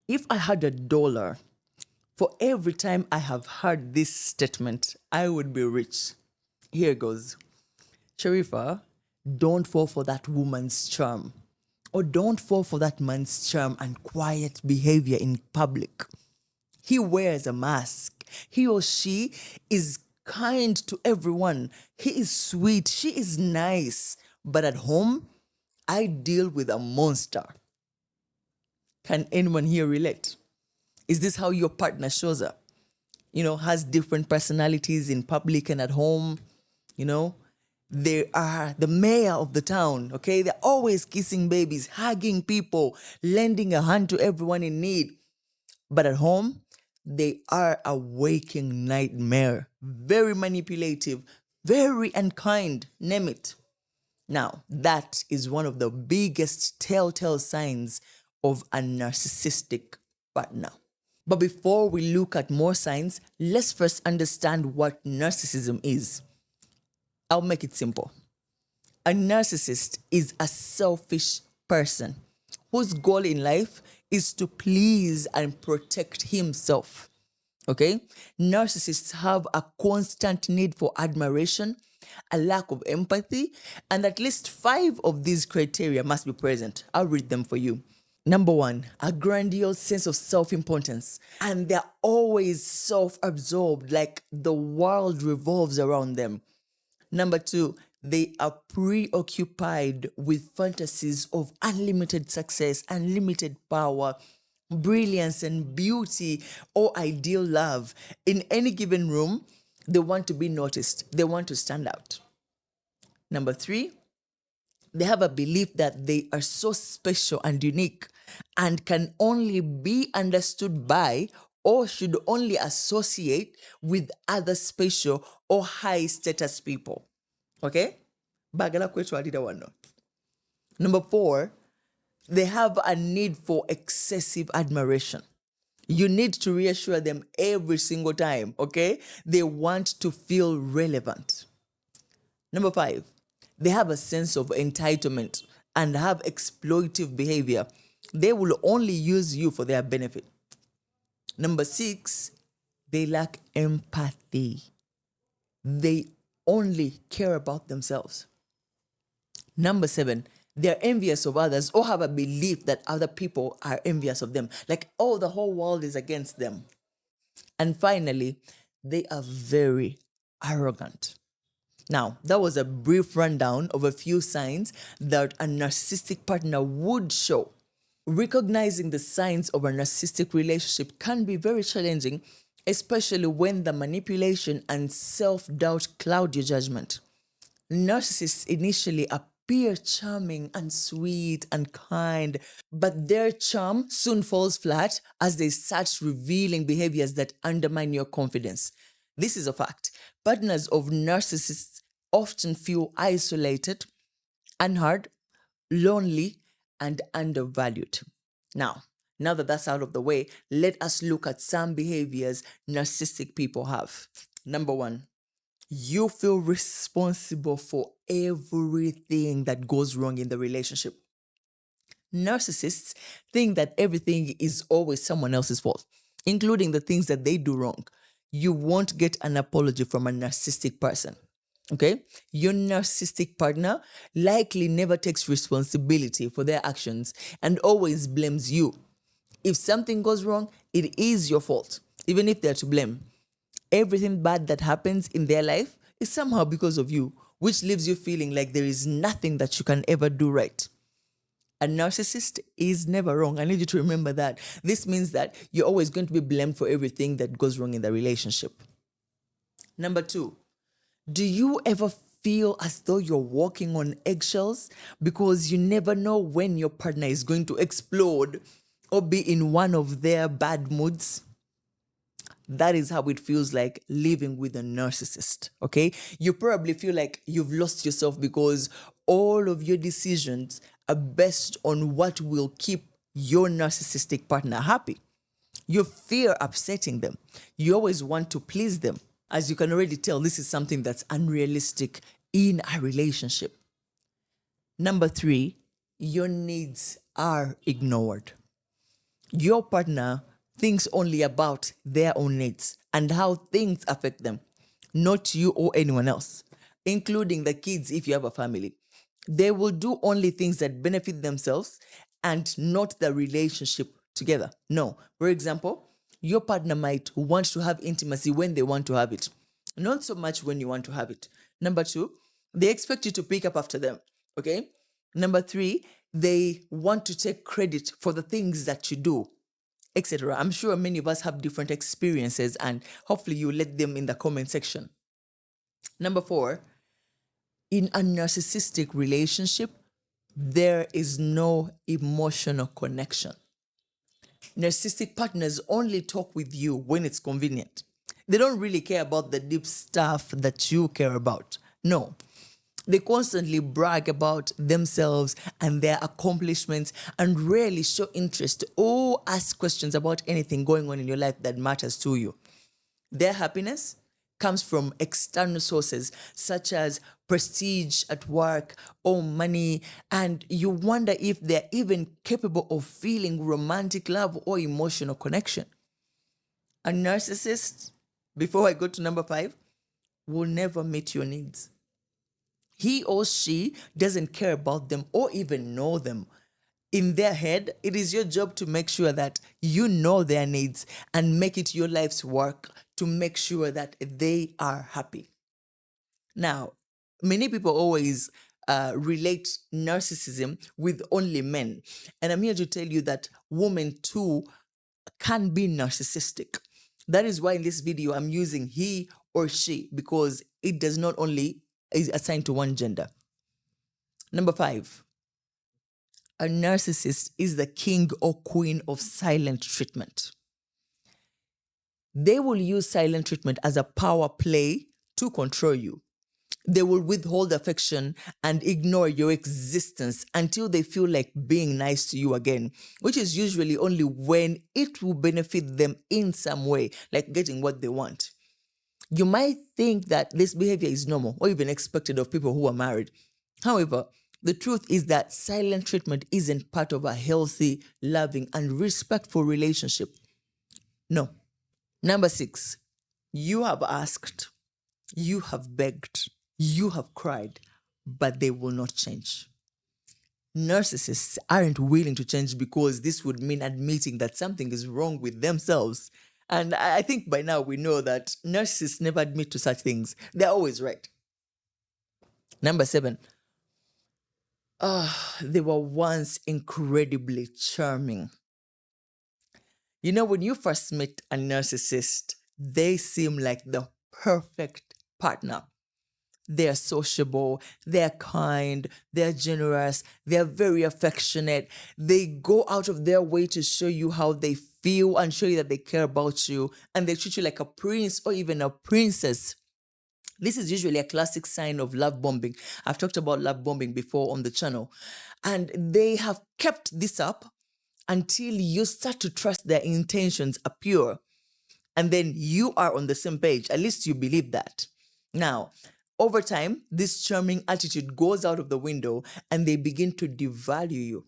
If I had $1 for every time I have heard this statement, I would be rich. Here goes. Sharifa, don't fall for that woman's charm. Or don't fall for that man's charm and quiet behavior in public. He wears a mask. He or she is kind to everyone. He is sweet. She is nice. But at home, I deal with a monster. Can anyone here relate? Is this how your partner shows up? Has different personalities in public and at home. You know, they are the mayor of the town, okay? They're always kissing babies, hugging people, lending a hand to everyone in need. But at home, they are a waking nightmare, very manipulative, very unkind, name it. Now, that is one of the biggest telltale signs of a narcissistic partner. But before we look at more signs, let's first understand what narcissism is. I'll make it simple. A narcissist is a selfish person whose goal in life is to please and protect himself. Okay? Narcissists have a constant need for admiration, a lack of empathy, and at least 5 of these criteria must be present. I'll read them for you. Number 1, a grandiose sense of self-importance. And they're always self-absorbed, like the world revolves around them. Number 2, they are preoccupied with fantasies of unlimited success, unlimited power, brilliance and beauty, or ideal love. In any given room, they want to be noticed. They want to stand out. Number 3, they have a belief that they are so special and unique and can only be understood by or should only associate with other special or high status people. Okay? Bagala kwetu alida wano. Number 4, they have a need for excessive admiration. You need to reassure them every single time, okay? They want to feel relevant. Number 5, they have a sense of entitlement and have exploitive behavior. They will only use you for their benefit. Number 6, they lack empathy. They only care about themselves. Number 7, they're envious of others or have a belief that other people are envious of them. Like, oh, the whole world is against them. And finally, they are very arrogant. Now, that was a brief rundown of a few signs that a narcissistic partner would show. Recognizing the signs of a narcissistic relationship can be very challenging, especially when the manipulation and self-doubt cloud your judgment. Narcissists initially appear charming and sweet and kind, but their charm soon falls flat as they start revealing behaviors that undermine your confidence. This is a fact. Partners of narcissists often feel isolated, unheard, lonely, and undervalued. Now that that's out of the way, let us look at some behaviors narcissistic people have. Number 1, you feel responsible for everything that goes wrong in the relationship. Narcissists think that everything is always someone else's fault, including the things that they do wrong. You won't get an apology from a narcissistic person. Okay? Your narcissistic partner likely never takes responsibility for their actions and always blames you. If something goes wrong, it is your fault, even if they're to blame. Everything bad that happens in their life is somehow because of you, which leaves you feeling like there is nothing that you can ever do right. A narcissist is never wrong. I need you to remember that. This means that you're always going to be blamed for everything that goes wrong in the relationship. Number 2, do you ever feel as though you're walking on eggshells because you never know when your partner is going to explode or be in one of their bad moods? That is how it feels like living with a narcissist, okay? You probably feel like you've lost yourself because all of your decisions are based on what will keep your narcissistic partner happy. You fear upsetting them. You always want to please them. As you can already tell, this is something that's unrealistic in a relationship. Number 3, your needs are ignored. Your partner thinks only about their own needs and how things affect them, not you or anyone else, including the kids if you have a family. They will do only things that benefit themselves and not the relationship together. No. For example, your partner might want to have intimacy when they want to have it, not so much when you want to have it. Number two, they expect you to pick up after them. Okay. Number three, they want to take credit for the things that you do, etc. I'm sure many of us have different experiences and hopefully you let them in the comment section. Number four, in a narcissistic relationship, there is no emotional connection. Narcissistic partners only talk with you when it's convenient. They don't really care about the deep stuff that you care about. No. They constantly brag about themselves and their accomplishments and rarely show interest or ask questions about anything going on in your life that matters to you. Their happiness comes from external sources such as prestige at work or money, and you wonder if they're even capable of feeling romantic love or emotional connection. A narcissist, before I go to number five, will never meet your needs. He or she doesn't care about them or even know them. In their head, it is your job to make sure that you know their needs and make it your life's work to make sure that they are happy. Now, many people always relate narcissism with only men. And I'm here to tell you that women too can be narcissistic. That is why in this video I'm using he or she, because it does not only is assigned to one gender. Number five, a narcissist is the king or queen of silent treatment. They will use silent treatment as a power play to control you. They will withhold affection and ignore your existence until they feel like being nice to you again, which is usually only when it will benefit them in some way, like getting what they want. You might think that this behavior is normal or even expected of people who are married. However, the truth is that silent treatment isn't part of a healthy, loving, and respectful relationship. No. Number six, you have asked, you have begged, you have cried, but they will not change. Narcissists aren't willing to change because this would mean admitting that something is wrong with themselves. And I think by now we know that narcissists never admit to such things. They're always right. Number seven, they were once incredibly charming. You know, when you first meet a narcissist, they seem like the perfect partner. They're sociable, they're kind, they're generous, they're very affectionate. They go out of their way to show you how they feel and show you that they care about you, and they treat you like a prince or even a princess. This is usually a classic sign of love bombing. I've talked about love bombing before on the channel, and they have kept this up until you start to trust their intentions are pure. And then you are on the same page. At least you believe that. Now, over time, this charming attitude goes out of the window and they begin to devalue you.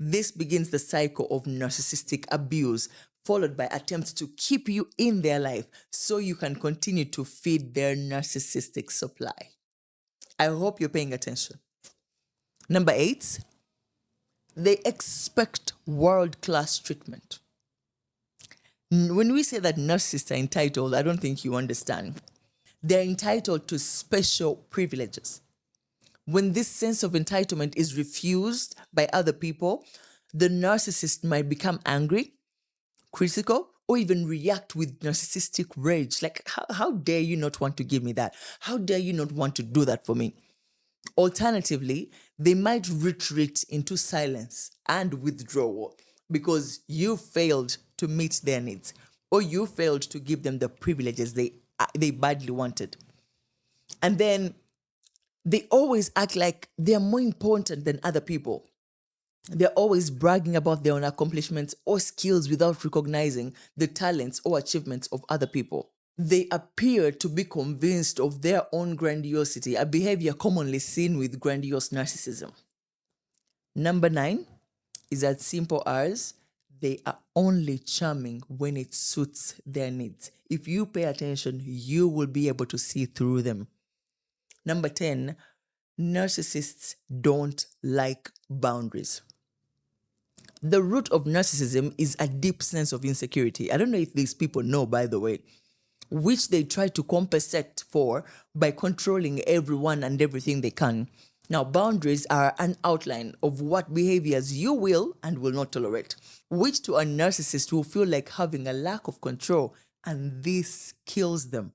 This begins the cycle of narcissistic abuse, followed by attempts to keep you in their life so you can continue to feed their narcissistic supply. I hope you're paying attention. Number eight, they expect world-class treatment. When we say that narcissists are entitled, I don't think you understand. They're entitled to special privileges. When this sense of entitlement is refused by other people, the narcissist might become angry, critical, or even react with narcissistic rage. Like, how dare you not want to give me that? How dare you not want to do that for me? Alternatively, they might retreat into silence and withdrawal because you failed to meet their needs or you failed to give them the privileges they badly wanted. And then they always act like they're more important than other people. They're always bragging about their own accomplishments or skills without recognizing the talents or achievements of other people. They appear to be convinced of their own grandiosity, a behavior commonly seen with grandiose narcissism. Number 9 is as simple as They are only charming when it suits their needs. If you pay attention, you will be able to see through them. Number 10, narcissists don't like boundaries. The root of narcissism is a deep sense of insecurity. I don't know if these people know, by the way, which they try to compensate for by controlling everyone and everything they can. Now, boundaries are an outline of what behaviors you will and will not tolerate, which to a narcissist will feel like having a lack of control, and this kills them.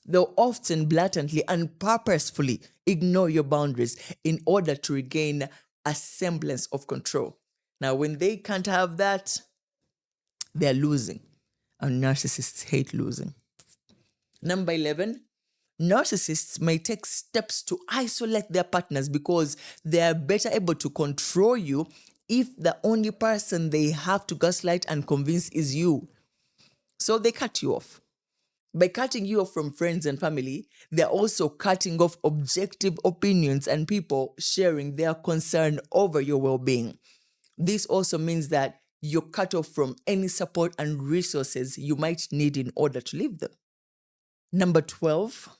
They'll often blatantly and purposefully ignore your boundaries in order to regain a semblance of control. Now, when they can't have that, they're losing. And narcissists hate losing. Number 11, narcissists may take steps to isolate their partners because they are better able to control you if the only person they have to gaslight and convince is you. So they cut you off. By cutting you off from friends and family, they're also cutting off objective opinions and people sharing their concern over your well-being. This also means that you're cut off from any support and resources you might need in order to live them. Number 12,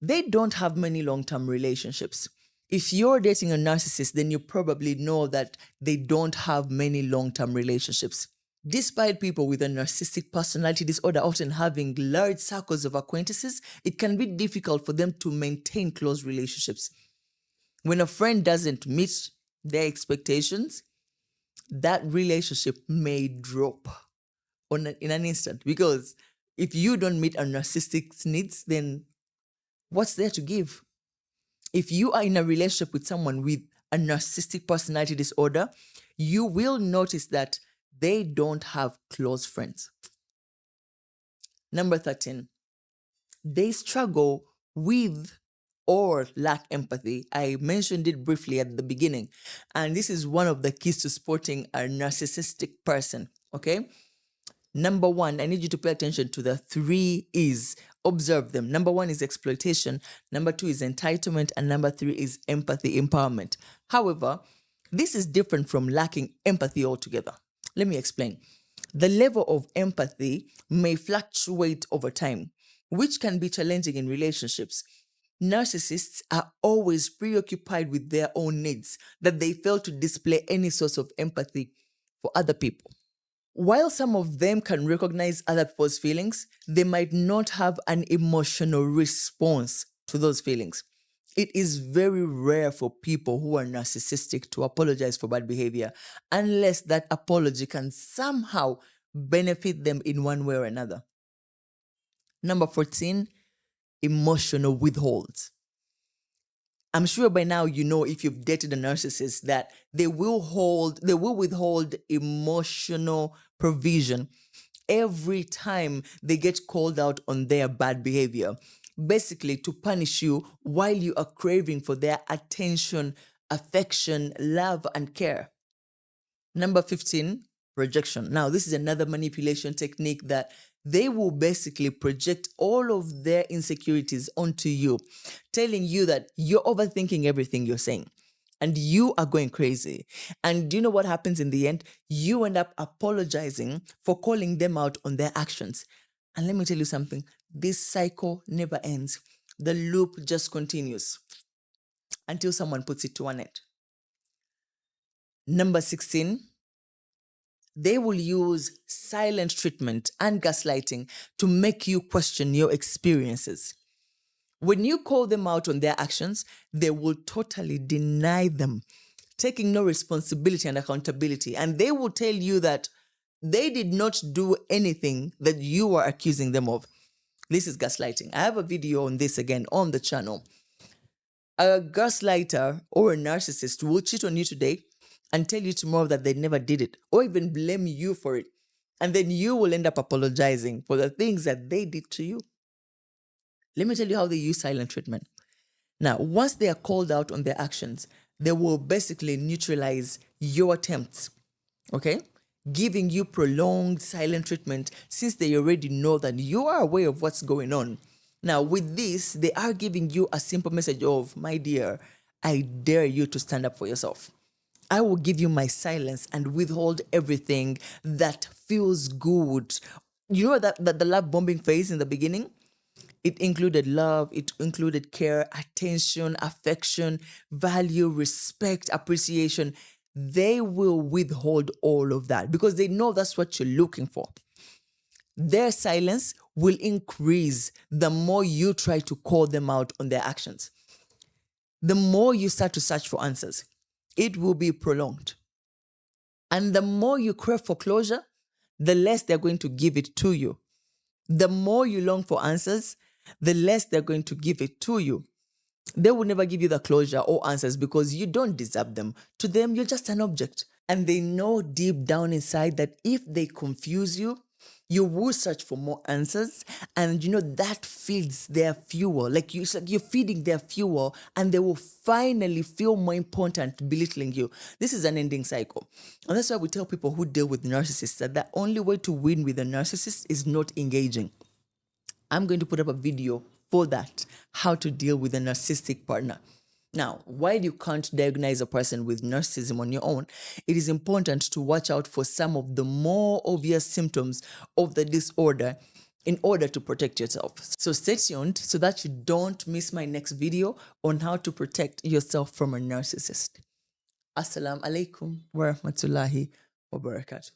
they don't have many long-term relationships. If you're dating a narcissist, then you probably know that they don't have many long-term relationships. Despite people with a narcissistic personality disorder often having large circles of acquaintances, it can be difficult for them to maintain close relationships. When a friend doesn't meet their expectations, that relationship may drop in an instant. Because if you don't meet a narcissistic's needs, then what's there to give? If you are in a relationship with someone with a narcissistic personality disorder, you will notice that they don't have close friends. Number 13, they struggle with or lack empathy. I mentioned it briefly at the beginning, and this is one of the keys to spotting a narcissistic person, okay? Number 1, I need you to pay attention to the 3 E's. Observe them. Number 1 is exploitation. Number 2 is entitlement. And number 3 is empathy empowerment. However, this is different from lacking empathy altogether. Let me explain. The level of empathy may fluctuate over time, which can be challenging in relationships. Narcissists are always preoccupied with their own needs, that they fail to display any source of empathy for other people. While some of them can recognize other people's feelings, they might not have an emotional response to those feelings. It is very rare for people who are narcissistic to apologize for bad behavior unless that apology can somehow benefit them in one way or another. Number 14, emotional withholds. I'm sure by now you know, if you've dated a narcissist, that they will withhold emotional provision every time they get called out on their bad behavior, basically to punish you while you are craving for their attention, affection, love, and care. Number 15, projection. Now, this is another manipulation technique that they will basically project all of their insecurities onto you, telling you that you're overthinking everything you're saying and you are going crazy. And do you know what happens in the end? You end up apologizing for calling them out on their actions. And let me tell you something, this cycle never ends. The loop just continues until someone puts it to an end. Number 16, they will use silent treatment and gaslighting to make you question your experiences. When you call them out on their actions, they will totally deny them, taking no responsibility and accountability. And they will tell you that they did not do anything that you are accusing them of. This is gaslighting. I have a video on this again on the channel. A gaslighter or a narcissist will cheat on you today and tell you tomorrow that they never did it, or even blame you for it. And then you will end up apologizing for the things that they did to you. Let me tell you how they use silent treatment. Now, once they are called out on their actions, they will basically neutralize your attempts, okay? Giving you prolonged silent treatment since they already know that you are aware of what's going on. Now, with this, they are giving you a simple message of, my dear, I dare you to stand up for yourself. I will give you my silence and withhold everything that feels good. You know that the love bombing phase in the beginning? It included love, it included care, attention, affection, value, respect, appreciation. They will withhold all of that because they know that's what you're looking for. Their silence will increase the more you try to call them out on their actions. The more you start to search for answers, it will be prolonged. And the more you crave for closure, the less they're going to give it to you. The more you long for answers, the less they're going to give it to you. They will never give you the closure or answers because you don't deserve them. To them, you're just an object. And they know deep down inside that if they confuse you, you will search for more answers. And that feeds their fuel. Like it's like you're feeding their fuel, and they will finally feel more important belittling you. This is an ending cycle. And that's why we tell people who deal with narcissists that the only way to win with a narcissist is not engaging. I'm going to put up a video for that, how to deal with a narcissistic partner. Now, while you can't diagnose a person with narcissism on your own, it is important to watch out for some of the more obvious symptoms of the disorder in order to protect yourself. So stay tuned so that you don't miss my next video on how to protect yourself from a narcissist. Assalamu alaikum wa rahmatullahi wa barakatuh.